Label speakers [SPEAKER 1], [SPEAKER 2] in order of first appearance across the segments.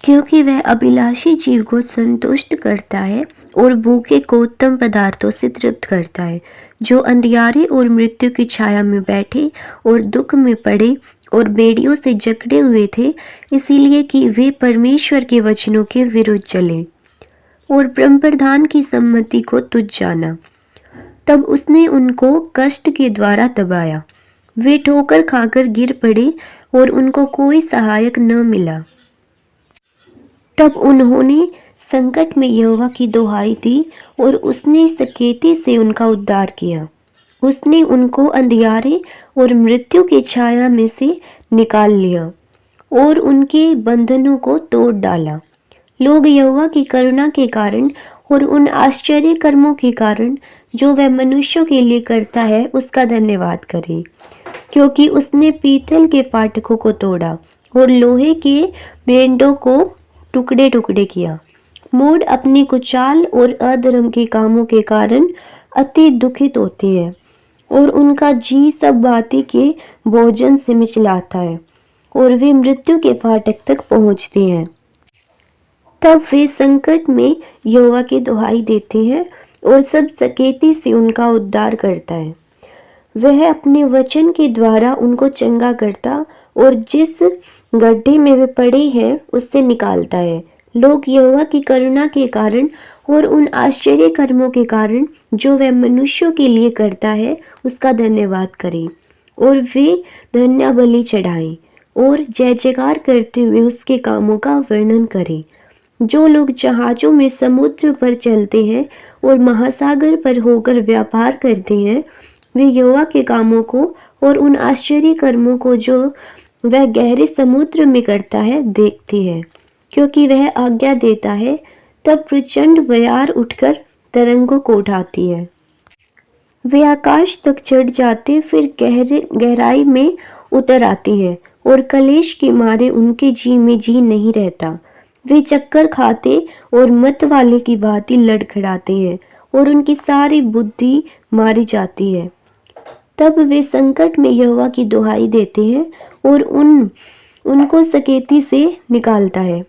[SPEAKER 1] क्योंकि वह अभिलाषी जीव को संतुष्ट करता है और भूखे को उत्तम पदार्थों से तृप्त करता है। जो अंधियारे और मृत्यु की छाया में बैठे और दुख में पड़े और बेड़ियों से जकड़े हुए थे, इसीलिए कि वे परमेश्वर के वचनों के विरुद्ध चले और ब्रह्म प्रधान की सम्मति को तुच्छ जाना। तब उसने उनको कष्ट के द्वारा दबाया। वे ठोकर खाकर गिर पड़े और उनको कोई सहायक न मिला। तब उन्होंने संकट में यहोवा की दुहाई दी और उसने सकेती से उनका उद्धार किया। उसने उनको अंधियारे और मृत्यु की छाया में से निकाल लिया और उनके बंधनों को तोड़ डाला। लोग यहोवा की करुणा के कारण और उन आश्चर्य कर्मों के कारण जो वह मनुष्यों के लिए करता है उसका धन्यवाद करें, क्योंकि उसने पीतल के फाटकों को तोड़ा और लोहे के बेंडों को टुकड़े टुकड़े किया। मूढ़ अपनी कुचाल और अधर्म के कामों के कारण अति दुखित होते हैं और उनका जी सब भांति के भोजन से मिचलाता है और वे मृत्यु के फाटक तक पहुंचते हैं। तब वे संकट में यहोवा की दुहाई देते हैं और सब सकेती से उनका उद्धार करता है। वह अपने वचन के द्वारा उनको चंगा करता और जिस गड्ढे में वे पड़े हैं उससे निकालता है। लोग यहोवा की करुणा के कारण और उन आश्चर्य कर्मों के कारण जो वह मनुष्यों के लिए करता है उसका धन्यवाद करें और वे धन्य बलि चढ़ाएं और जय जयकार करते हुए उसके कामों का वर्णन करें। जो लोग जहाजों में समुद्र पर चलते हैं और महासागर पर होकर व्यापार करते हैं, वे यहोवा के कामों को और उन आश्चर्य कर्मों को जो वह गहरे समुद्र में करता है देखते हैं। क्योंकि वह आज्ञा देता है तब प्रचंड बयार उठकर तरंगों को उठाती है। वे आकाश तक चढ़ जाते फिर गहराई में उतर आती है और कलेश के मारे उनके जी में जी नहीं रहता। वे चक्कर खाते और मत वाले की भांति लड़खड़ाते हैं और उनकी सारी बुद्धि मारी जाती है। तब वे संकट में यहोवा की दुहाई देते हैं और उनको सकेती से निकालता है।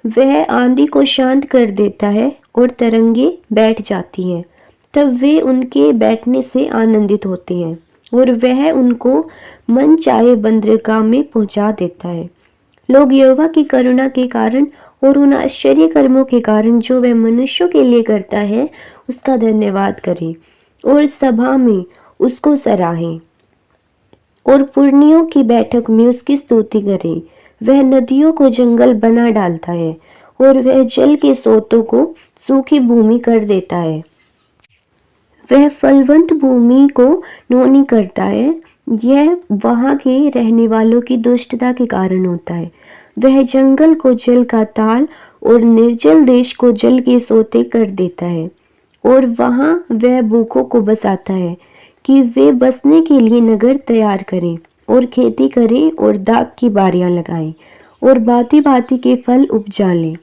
[SPEAKER 1] वह आंधी को शांत कर देता है और तरंगे बैठ जाती हैं। तब वे उनके बैठने से आनंदित होते हैं और वह उनको मन चाहे बंदरगाह में पहुंचा देता है। लोग यहोवा की करुणा के कारण और उन आश्चर्य कर्मों के कारण जो वह मनुष्यों के लिए करता है उसका धन्यवाद करें और सभा में उसको सराहें और पुरनियों की बैठक में उसकी स्तुति करें। वह नदियों को जंगल बना डालता है और वह जल के सोतों को सूखी भूमि कर देता है। वह फलवंत भूमि को नोनी करता है। यह वहाँ के रहने वालों की दुष्टता के कारण होता है। वह जंगल को जल का ताल और निर्जल देश को जल के सोते कर देता है और वहाँ वह भूखों को बसाता है कि वे बसने के लिए नगर तैयार करें और खेती करें और दाख की बारियां लगाएं और भांति भांति के फल उपजा लें।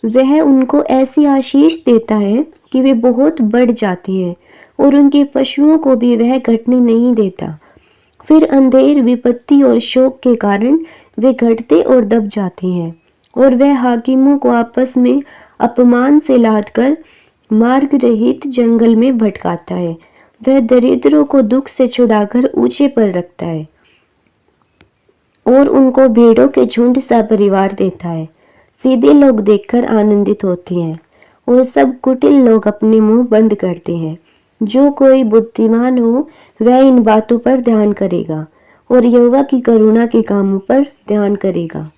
[SPEAKER 1] वह उनको ऐसी आशीष देता है कि वे बहुत बढ़ जाते हैं और उनके पशुओं को भी वह घटने नहीं देता। फिर अंधेर, विपत्ति और शोक के कारण वे घटते और दब जाते हैं और वह हाकिमों को आपस में अपमान से लादकर मार्ग रहित जंगल में भटकाता है। वह दरिद्रों को दुख से छुड़ाकर ऊंचे पर रखता है और उनको भेड़ों के झुंड सा परिवार देता है। सीधे लोग देखकर आनंदित होते हैं और सब कुटिल लोग अपने मुंह बंद करते हैं। जो कोई बुद्धिमान हो वह इन बातों पर ध्यान करेगा और यहोवा की करुणा के कामों पर ध्यान करेगा।